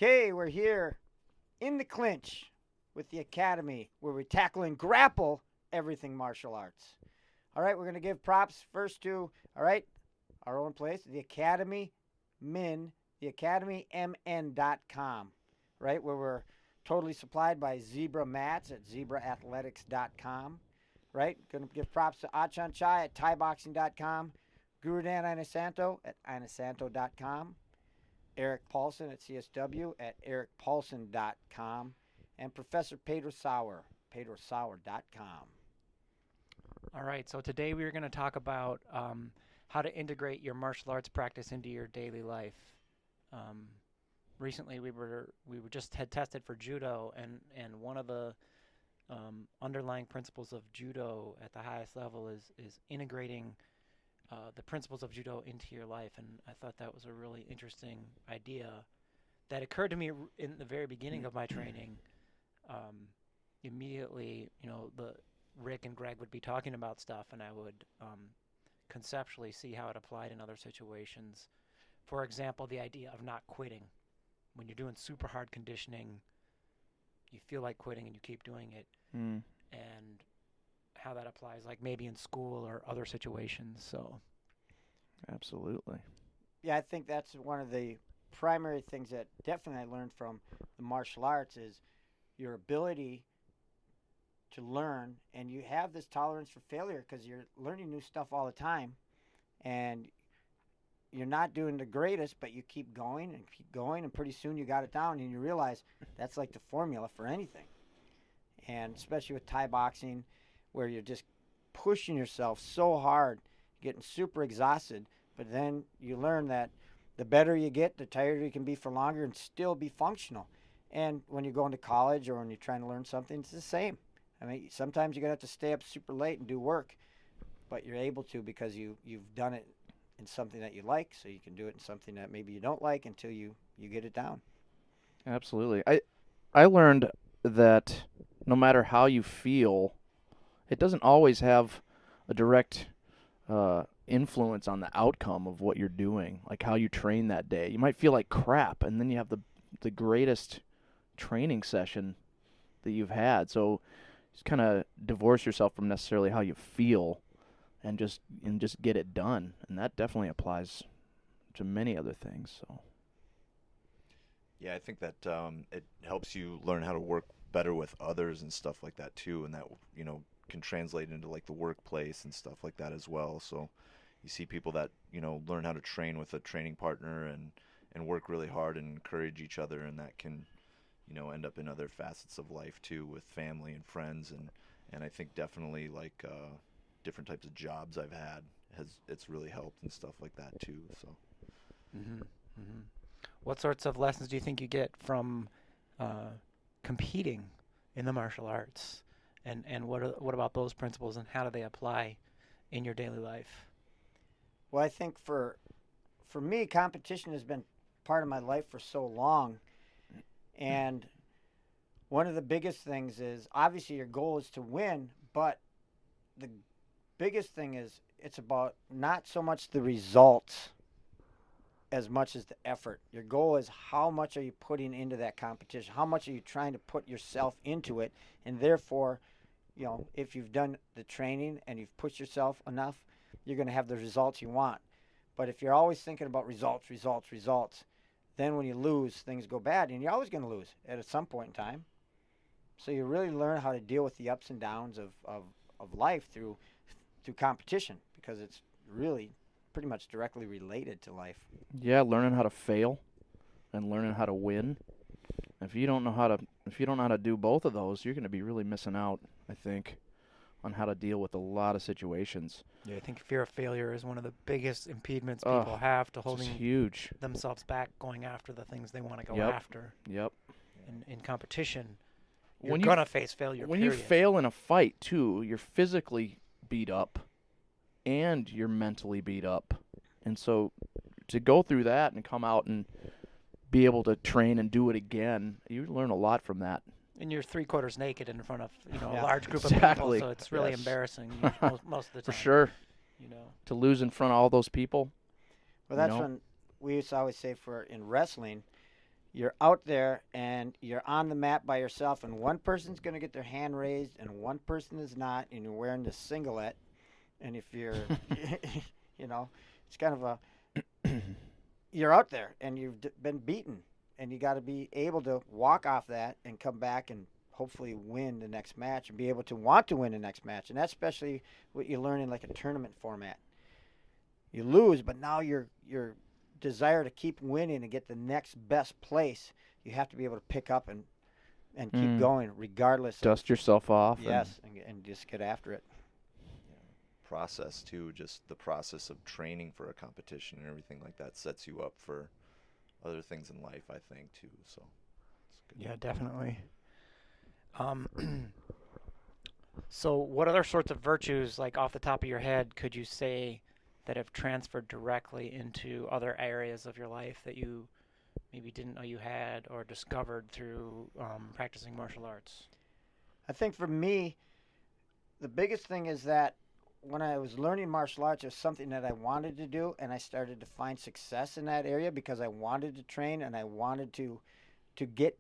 Okay, we're here in the clinch with the Academy where we tackle and grapple everything martial arts. All right, we're going to give props first to, all right, our own place, the Academy Min, the academymn.com, right, where we're totally supplied by Zebra Mats at zebraathletics.com, right? Going to give props to Achan Chai at thaiboxing.com, Guru Dan Inasanto at inasanto.com, Eric Paulson at CSW at ericpaulson.com, and Professor Pedro Sauer, pedrosauer.com. All right, so today we are going to talk about how to integrate your martial arts practice into your daily life. Recently, we just had tested for judo, and one of the underlying principles of judo at the highest level is integrating the principles of judo into your life, and I thought that was a really interesting idea that occurred to me in the very beginning of my training. Immediately, the Rick and Greg would be talking about stuff, and I would conceptually see how it applied in other situations. For example, the idea of not quitting. When you're doing super hard conditioning, you feel like quitting and you keep doing it. And how that applies, like maybe in school or other situations. So, absolutely. Yeah, I think that's one of the primary things that definitely I learned from the martial arts is your ability to learn, and you have this tolerance for failure because you're learning new stuff all the time, and you're not doing the greatest, but you keep going, and pretty soon you got it down, and you realize that's like the formula for anything. And especially with Thai boxing, where you're just pushing yourself so hard, getting super exhausted, but then you learn that the better you get, the tighter you can be for longer and still be functional. And when you're going to college or when you're trying to learn something, it's the same. I mean, sometimes you're going to have to stay up super late and do work, but you're able to because you've done it in something that you like, so you can do it in something that maybe you don't like until you get it down. Absolutely. I learned that no matter how you feel, it doesn't always have a direct influence on the outcome of what you're doing, like how you train that day. You might feel like crap, and then you have the greatest training session that you've had. So just kind of divorce yourself from necessarily how you feel and just get it done. And that definitely applies to many other things. So yeah, I think that it helps you learn how to work better with others and stuff like that too, and that can translate into like the workplace and stuff like that as well. So you see people that learn how to train with a training partner and work really hard and encourage each other, and that can end up in other facets of life too, with family and friends, and I think definitely like different types of jobs I've had it's really helped and stuff like that too. So What sorts of lessons do you think you get from competing in the martial arts, and what about those principles, and how do they apply in your daily life? Well, I think for me, competition has been part of my life for so long. And one of the biggest things is obviously your goal is to win, but the biggest thing is it's about not so much the results as much as the effort. Your goal is how much are you putting into that competition? How much are you trying to put yourself into it? And therefore, if you've done the training and you've pushed yourself enough, you're going to have the results you want. But if you're always thinking about results, then when you lose, things go bad, and you're always going to lose at some point in time. So you really learn how to deal with the ups and downs of life through competition, because it's really pretty much directly related to life. yeah, learning how to fail and learning how to win. If you don't know how to do both of those, you're going to be really missing out, I think, on how to deal with a lot of situations. Yeah, I think fear of failure is one of the biggest impediments people have to holding huge themselves back going after the things they want to go Yep. after. Yep. In competition, you're When going to face failure, When period. you fail in a fight, too, you're physically beat up and you're mentally beat up. And so to go through that and come out and be able to train and do it again, you learn a lot from that. And you're three-quarters naked in front of Yeah. a large group Exactly. of people, so it's really Yes. embarrassing most of the For time. sure. You know. To lose in front of all those people. Well, that's when we used to always say in wrestling, you're out there and you're on the mat by yourself, and one person's going to get their hand raised and one person is not, and you're wearing the singlet. And if you're, you know, it's kind of you're out there and you've been beaten, and you got to be able to walk off that and come back and hopefully win the next match and be able to want to win the next match. And that's especially what you learn in like a tournament format. You lose, but now your desire to keep winning and get the next best place, you have to be able to pick up and keep going regardless. Dust yourself off. Yes, and just get after it. Process too, just the process of training for a competition and everything like that sets you up for other things in life, I think, too. So it's good. Yeah, definitely. So what other sorts of virtues, like off the top of your head, could you say that have transferred directly into other areas of your life that you maybe didn't know you had or discovered through practicing martial arts? I think for me, the biggest thing is that when I was learning martial arts, it was something that I wanted to do, and I started to find success in that area because I wanted to train and I wanted to get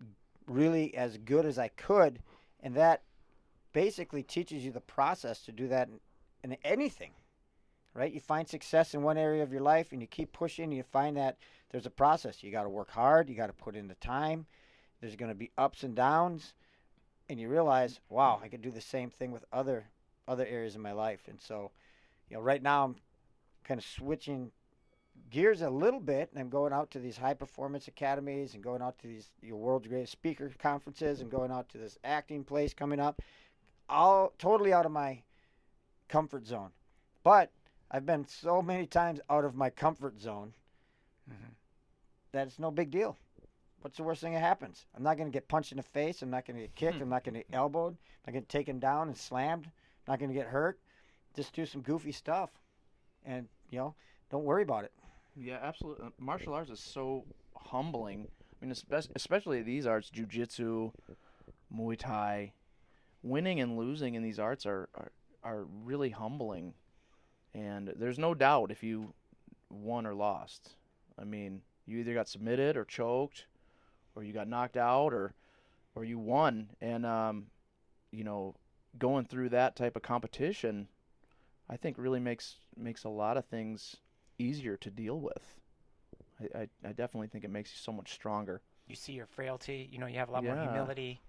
really as good as I could, and that basically teaches you the process to do that in anything, right? You find success in one area of your life and you keep pushing, and you find that there's a process. You got to work hard, you got to put in the time, there's going to be ups and downs, and you realize, wow, I could do the same thing with other areas of my life. And so, right now I'm kind of switching gears a little bit, and I'm going out to these high performance academies and going out to these world's greatest speaker conferences and going out to this acting place coming up, all totally out of my comfort zone. But I've been so many times out of my comfort zone that it's no big deal. What's the worst thing that happens? I'm not going to get punched in the face. I'm not going to get kicked. I'm not going to get elbowed. I'm not going to get taken down and slammed. I'm not going to get hurt. Just do some goofy stuff, and don't worry about it. Yeah, absolutely. Martial arts is so humbling. I mean, especially these arts, jiu-jitsu, Muay Thai. Winning and losing in these arts are really humbling. And there's no doubt if you won or lost. I mean, you either got submitted or choked, or you got knocked out, or you won. And going through that type of competition, I think really makes a lot of things easier to deal with. I definitely think it makes you so much stronger. You see your frailty. You have a lot more humility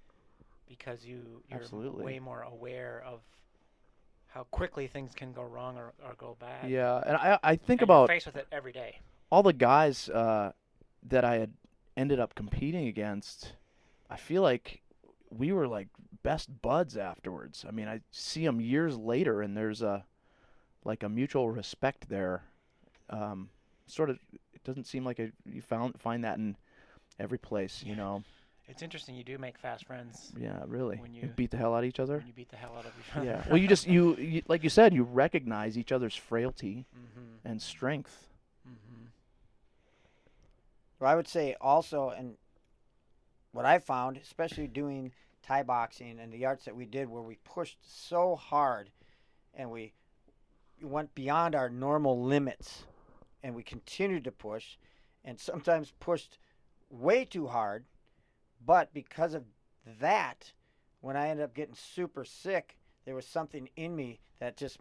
because you're Absolutely. way more aware of how quickly things can go wrong or go bad. Yeah, and I think and about you're faced with it every day. all the guys that I had ended up competing against. I feel like we were like best buds afterwards. I mean, I see them years later, and there's a mutual respect there. Sort of, it doesn't seem like you find that in every place, It's interesting. You do make fast friends. Yeah, really. When you beat the hell out of each other. When you beat the hell out of each other. Yeah. Well, you like you said, you recognize each other's frailty and strength. Well, I would say also, and what I found, especially doing Thai boxing and the arts that we did, where we pushed so hard, and we went beyond our normal limits, and we continued to push, and sometimes pushed way too hard. But because of that, when I ended up getting super sick, there was something in me that just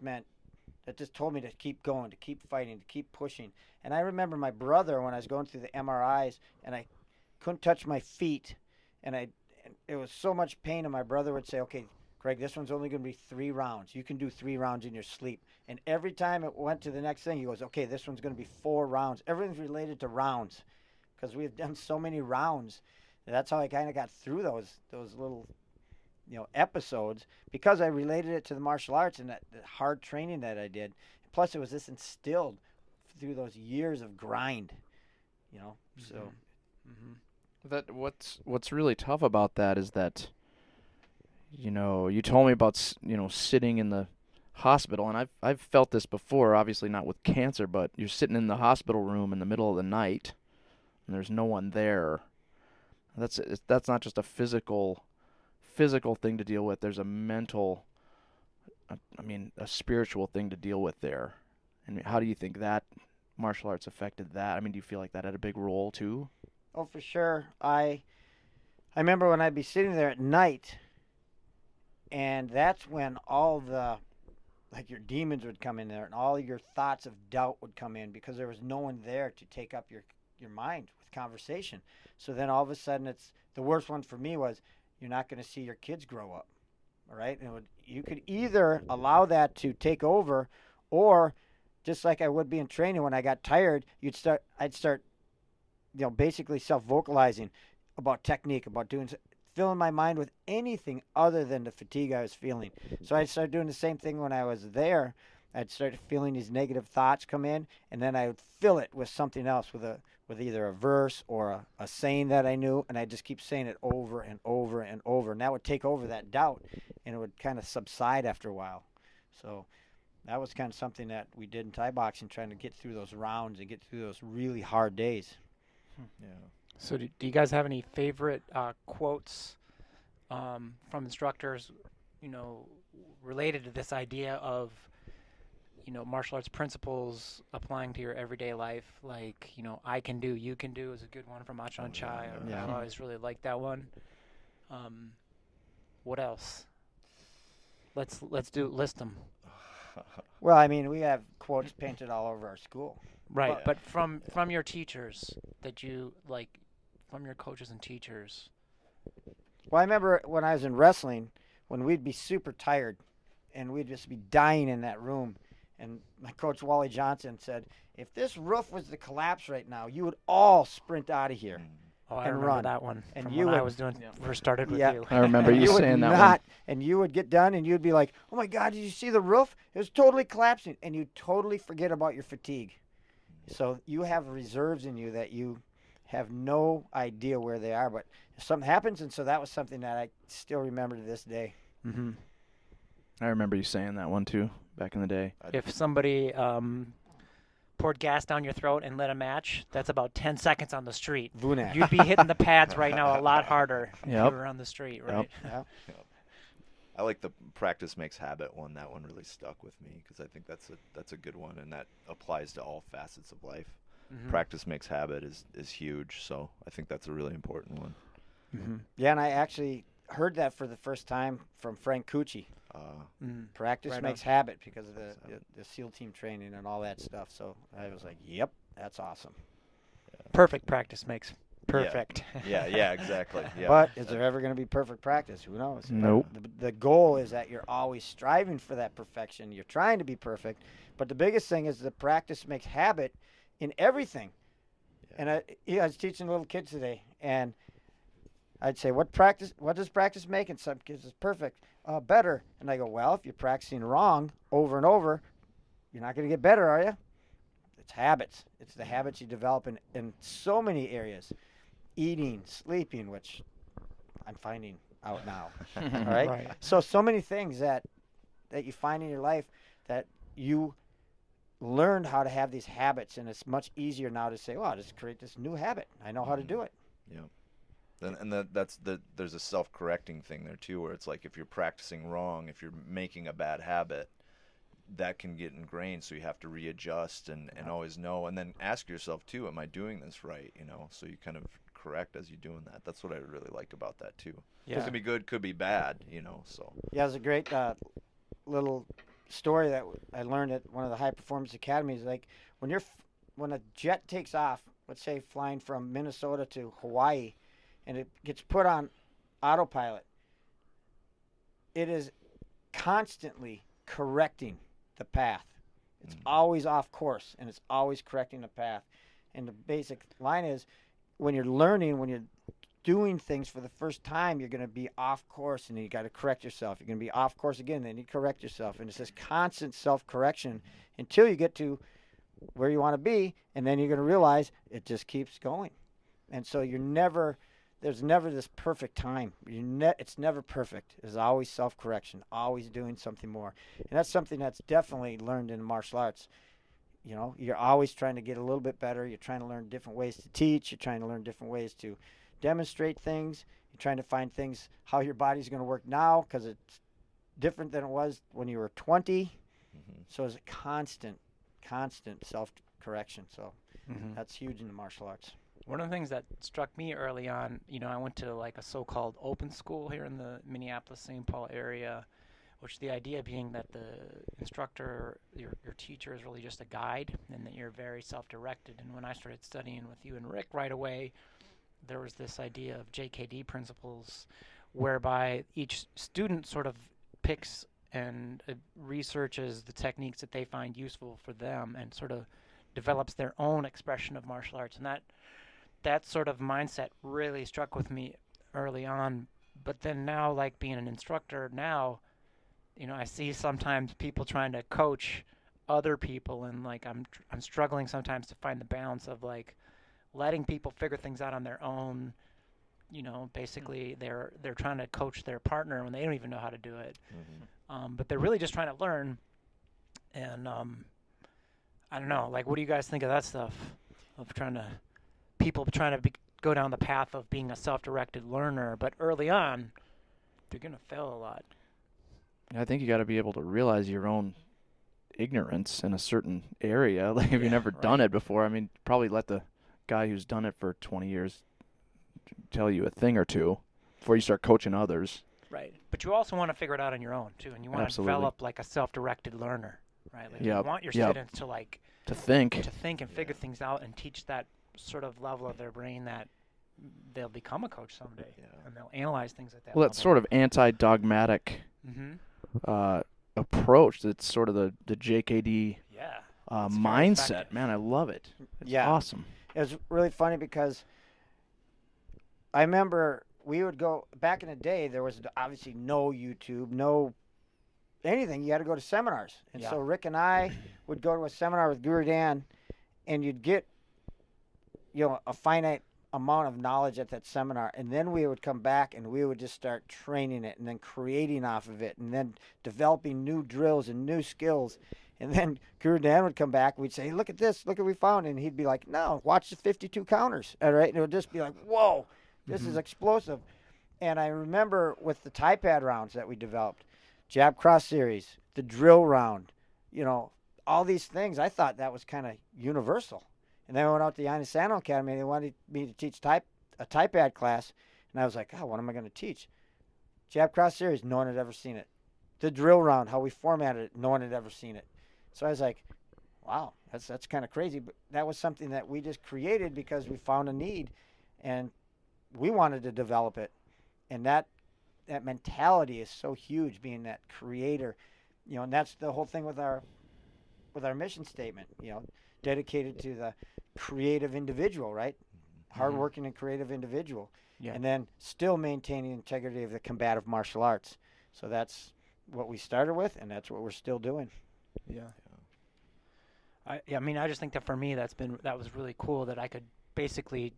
told me to keep going, to keep fighting, to keep pushing. And I remember my brother, when I was going through the MRIs and I couldn't touch my feet, and it was so much pain, and my brother would say, okay, Craig, this one's only going to be 3 rounds. You can do 3 rounds in your sleep. And every time it went to the next thing, he goes, okay, this one's going to be 4 rounds. Everything's related to rounds because we've done so many rounds. And that's how I kind of got through those little episodes, because I related it to the martial arts and that hard training that I did. Plus, it was this instilled through those years of grind, So, that what's really tough about that is that, you told me about sitting in the hospital, and I've felt this before. Obviously not with cancer, but you're sitting in the hospital room in the middle of the night, and there's no one there. That's not just a physical thing to deal with. There's a mental, a spiritual thing to deal with there. And how do you think that martial arts affected that? I mean, do you feel like that had a big role too? Oh, for sure. I remember when I'd be sitting there at night, and that's when all the like your demons would come in there, and all your thoughts of doubt would come in because there was no one there to take up your mind with conversation. So then all of a sudden, it's the worst one for me was you're not going to see your kids grow up. All right, and you could either allow that to take over, or just like I would be in training when I got tired, I'd start basically self-vocalizing about technique, about filling my mind with anything other than the fatigue I was feeling. So I started doing the same thing when I was there. I'd start feeling these negative thoughts come in, and then I would fill it with something else, with either a verse or a saying that I knew, and I'd just keep saying it over and over and over, and that would take over that doubt, and it would kind of subside after a while. So that was kind of something that we did in Thai boxing, trying to get through those rounds and get through those really hard days. Yeah. So do you guys have any favorite quotes from instructors, related to this idea of, martial arts principles applying to your everyday life? Like, I can do, you can do is a good one from Achan Chai. Yeah. I always really liked that one. What else? List them. Well, I mean, we have quotes painted all over our school. Right, Well, but from your teachers that you like, from your coaches and teachers. Well, I remember when I was in wrestling, when we'd be super tired, and we'd just be dying in that room, and my coach Wally Johnson said, "If this roof was to collapse right now, you would all sprint out of here." Oh, I And remember run. that one. And from you when I would- was doing Yeah. first started with Yeah. you. I remember you would saying that not, and you would get done, and you'd be like, "Oh my God, did you see the roof? It was totally collapsing," and you totally forget about your fatigue. So you have reserves in you that you have no idea where they are, but if something happens, and so that was something that I still remember to this day. Mm-hmm. I remember you saying that one too back in the day. If somebody poured gas down your throat and lit a match, that's about 10 seconds on the street. Vunak. You'd be hitting the pads right now a lot harder if Yep. you were on the street, right? Yeah. I like the practice makes habit one. That one really stuck with me because I think that's a good one, and that applies to all facets of life. Mhm. Practice makes habit is huge, so I think that's a really important one. Mhm. Yeah, and I actually heard that for the first time from Frank Cucci. Mhm. Practice Right makes on. habit because of Makes the, habit. the SEAL team training and all that stuff. So I was like, "Yep, that's awesome." Perfect practice makes perfect. Yeah, exactly. Yeah. But is there ever going to be perfect practice? Who knows? But Nope. The goal is that you're always striving for that perfection. You're trying to be perfect. But the biggest thing is that practice makes habit in everything. And I was teaching little kids today, and I'd say, what does practice make? And some kids is perfect, better. And I go, well, if you're practicing wrong over and over, you're not going to get better, are you? It's habits. It's the habits you develop in so many areas. Eating, sleeping, which I'm finding out now. All right? Right. So many things that you find in your life that you learned how to have these habits, and it's much easier now to say, well, I'll just create this new habit. I know how to do it. There's a self-correcting thing there too, where it's like if you're practicing wrong, if you're making a bad habit, that can get ingrained. So you have to readjust and always know, and then ask yourself too, am I doing this right? So you kind of correct as you're doing that. That's what I really like about that too. Yeah. Could be good, could be bad. So Yeah, it was a great little story that I learned at one of the high performance academies. Like when a jet takes off, let's say flying from Minnesota to Hawaii, and it gets put on autopilot, it is constantly correcting the path. It's always off course, and it's always correcting the path. And the basic line is, when you're learning, when you're doing things for the first time, you're going to be off course, and then you got to correct yourself. You're going to be off course again, then you correct yourself. And it's this constant self-correction until you get to where you want to be, and then you're going to realize it just keeps going. And so there's never this perfect time. It's never perfect. There's always self-correction, always doing something more. And that's something that's definitely learned in martial arts. You're always trying to get a little bit better. You're trying to learn different ways to teach. You're trying to learn different ways to demonstrate things. You're trying to find things, how your body's going to work now, because it's different than it was when you were 20. So it's a constant self-correction. So Mhm. that's huge in the martial arts. One of the things that struck me early on, I went to like a so-called open school here in the Minneapolis-St. Paul area, which the idea being that the instructor, your teacher is really just a guide and that you're very self-directed. And when I started studying with you and Rick right away, there was this idea of JKD principles whereby each student sort of picks and researches the techniques that they find useful for them and sort of develops their own expression of martial arts. And that sort of mindset really struck with me early on. But then now, like being an instructor now, I see sometimes people trying to coach other people, and like I'm struggling sometimes to find the balance of like letting people figure things out on their own. Basically they're trying to coach their partner when they don't even know how to do it. But they're really just trying to learn. And I don't know, like, what do you guys think of that stuff? Of people trying to go down the path of being a self-directed learner, but early on, they're gonna fail a lot. I think you got to be able to realize your own ignorance in a certain area. Like, if you've never done it before, I mean, probably let the guy who's done it for 20 years tell you a thing or two before you start coaching others. Right. But you also want to figure it out on your own, too, and you want to develop, like, a self-directed learner, right? Like, you want your students to, like... To think and figure things out and teach that sort of level of their brain that they'll become a coach someday, and they'll analyze things at that level. Well, that's sort of anti-dogmatic approach. That's sort of the JKD mindset. Man, I love it. It's awesome. It was really funny because I remember we would go, back in the day, there was obviously no YouTube, no anything. You had to go to seminars. And so Rick and I would go to a seminar with Guru Dan, and you'd get, a finite amount of knowledge at that seminar, and then we would come back and we would just start training it and then creating off of it and then developing new drills and new skills. And then Guru Dan would come back, we'd say, hey, look at this, look what we found, and he'd be like, no, watch the 52 counters, all right? And it would just be like, whoa, this is explosive. And I remember with the tie pad rounds that we developed, jab cross series, the drill round, all these things, I thought that was kind of universal. And then I went out to the Ionisano Academy, and they wanted me to teach a tie pad class. And I was like, what am I going to teach? Jab cross series, no one had ever seen it. The drill round, how we formatted it, no one had ever seen it. So I was like, wow, that's kind of crazy. But that was something that we just created because we found a need, and we wanted to develop it. And that mentality is so huge, being that creator. And that's the whole thing with our mission statement, dedicated to the creative individual, right? Hardworking and creative individual. Yeah. And then still maintaining the integrity of the combative martial arts. So that's what we started with, and that's what we're still doing. Yeah. I mean, I just think that for me, that was really cool that I could basically,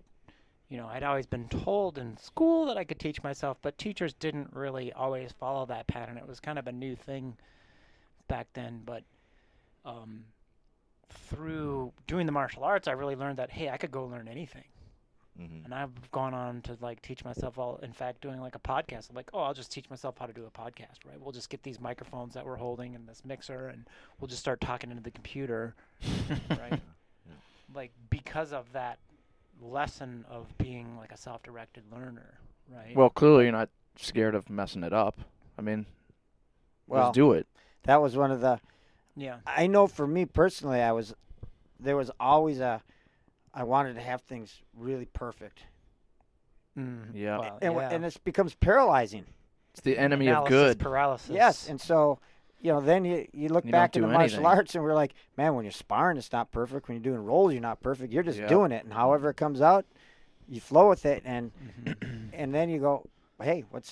I'd always been told in school that I could teach myself, but teachers didn't really always follow that pattern. It was kind of a new thing back then, but through doing the martial arts, I really learned that, hey, I could go learn anything. And I've gone on to like teach myself in fact, doing like a podcast. I'm like, I'll just teach myself how to do a podcast, right? We'll just get these microphones that we're holding and this mixer, and we'll just start talking into the computer, right? Like, because of that lesson of being like a self-directed learner, right? Well, clearly you're not scared of messing it up. I mean, just do it. That was one of the... Yeah. I know for me personally, there was always I wanted to have things really perfect. Yeah. Well, and it becomes paralyzing. It's the enemy of good. Paralysis. Yes, and so, then you look back into martial arts, and we're like, man, when you're sparring, it's not perfect. When you're doing rolls, you're not perfect. You're just doing it, and however it comes out, you flow with it, and and then you go, hey, we'll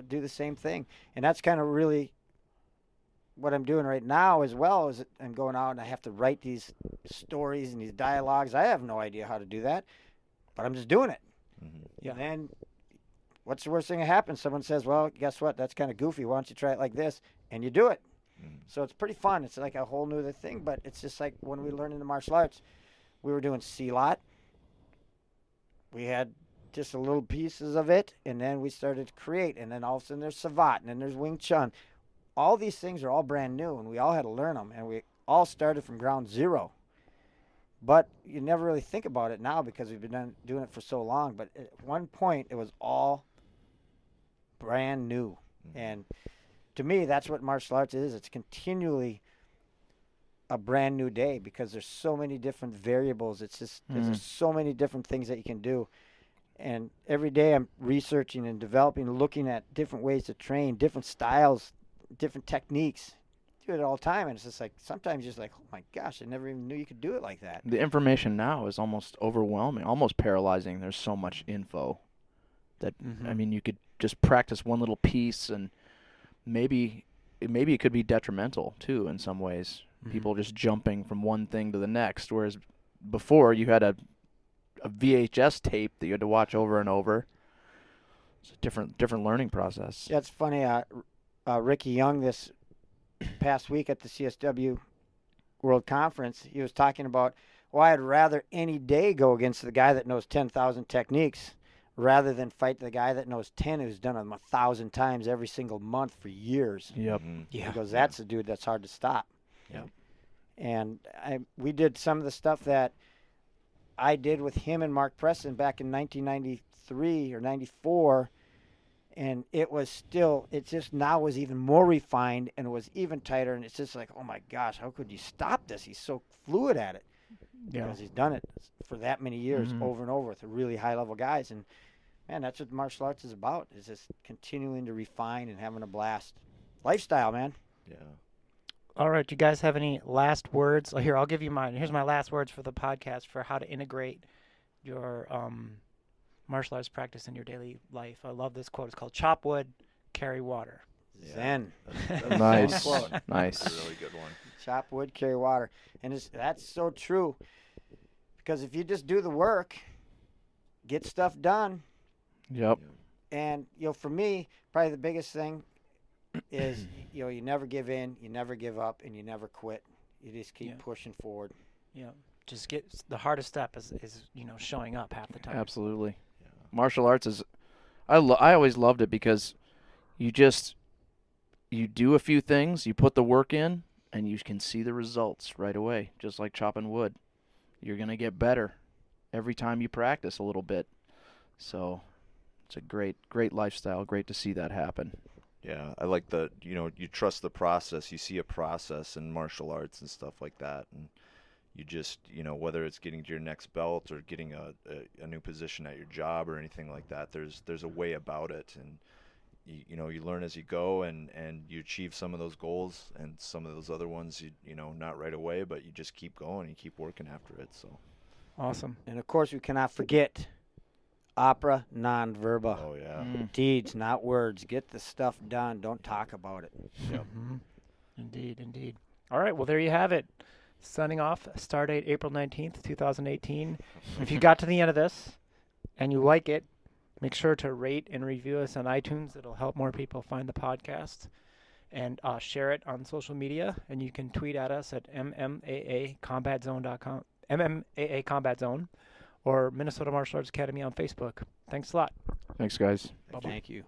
do the same thing. And that's kind of really what I'm doing right now as well. Is I'm going out and I have to write these stories and these dialogues. I have no idea how to do that, but I'm just doing it. Yeah. And then what's the worst thing that happens? Someone says, well, guess what? That's kind of goofy. Why don't you try it like this? And you do it. So it's pretty fun. It's like a whole new other thing, but it's just like when we learned in the martial arts, we were doing Silat. We had just a little pieces of it, and then we started to create, and then all of a sudden there's Savat, and then there's Wing Chun. All these things are all brand new, and we all had to learn them, and we all started from ground zero. But you never really think about it now because we've been doing it for so long. But at one point, it was all brand new. And to me, that's what martial arts is. It's continually a brand new day because there's so many different variables. It's just there's so many different things that you can do. And every day I'm researching and developing, looking at different ways to train, different styles, different techniques. Do it all the time, and it's just like sometimes you're just like, oh my gosh, I never even knew you could do it like that. The information now is almost overwhelming, almost paralyzing. There's so much info that I mean, you could just practice one little piece, and maybe it could be detrimental too in some ways. People just jumping from one thing to the next, whereas before you had a VHS tape that you had to watch over and over. It's a different learning process. Yeah, it's funny. Ricky Young this past week at the CSW World Conference, he was talking about, well, I'd rather any day go against the guy that knows 10,000 techniques rather than fight the guy that knows 10 who's done them 1,000 times every single month for years. Yep. Yeah. Because that's the dude that's hard to stop. Yeah. And we did some of the stuff that I did with him and Mark Preston back in 1993 or 94, and it just now was even more refined and it was even tighter, and it's just like, oh my gosh, how could you stop this? He's so fluid at it. Yeah. Because he's done it for that many years over and over with really high level guys. And man, that's what martial arts is about, is just continuing to refine and having a blast. Lifestyle, man. Yeah. All right, do you guys have any last words? Oh, here, I'll give you mine. Here's my last words for the podcast for how to integrate your martial arts practice in your daily life. I love this quote. It's called "Chop wood, carry water." Zen. That's Nice. One quote. Nice. That's a really good one. Chop wood, carry water. And that's so true. Because if you just do the work, get stuff done, Yep. and for me, probably the biggest thing is you never give in, you never give up, and you never quit. You just keep pushing forward. Yeah, just get the hardest step is showing up half the time. Absolutely. Yeah. Martial arts is, I always loved it because you do a few things, you put the work in, and you can see the results right away, just like chopping wood. You're going to get better every time you practice a little bit. So it's a great lifestyle. Great to see that happen. Yeah, I like you trust the process. You see a process in martial arts and stuff like that, and you just, whether it's getting to your next belt or getting a new position at your job or anything like that, there's a way about it, and you learn as you go, and you achieve some of those goals, and some of those other ones not right away, but you just keep going, you keep working after it. So Awesome. And of course, we cannot forget opera non verba. oh yeah. Deeds, not words. Get the stuff done. Don't talk about it. Yep. Indeed. All right, well, there you have it. Signing off, start date April 19th, 2018. If you got to the end of this and you like it, make sure to rate and review us on iTunes. It'll help more people find the podcast. And share it on social media. And you can tweet at us at MMAACombatZone.com, MMA Combat Zone, or Minnesota Martial Arts Academy on Facebook. Thanks a lot. Thanks, guys. Thank you.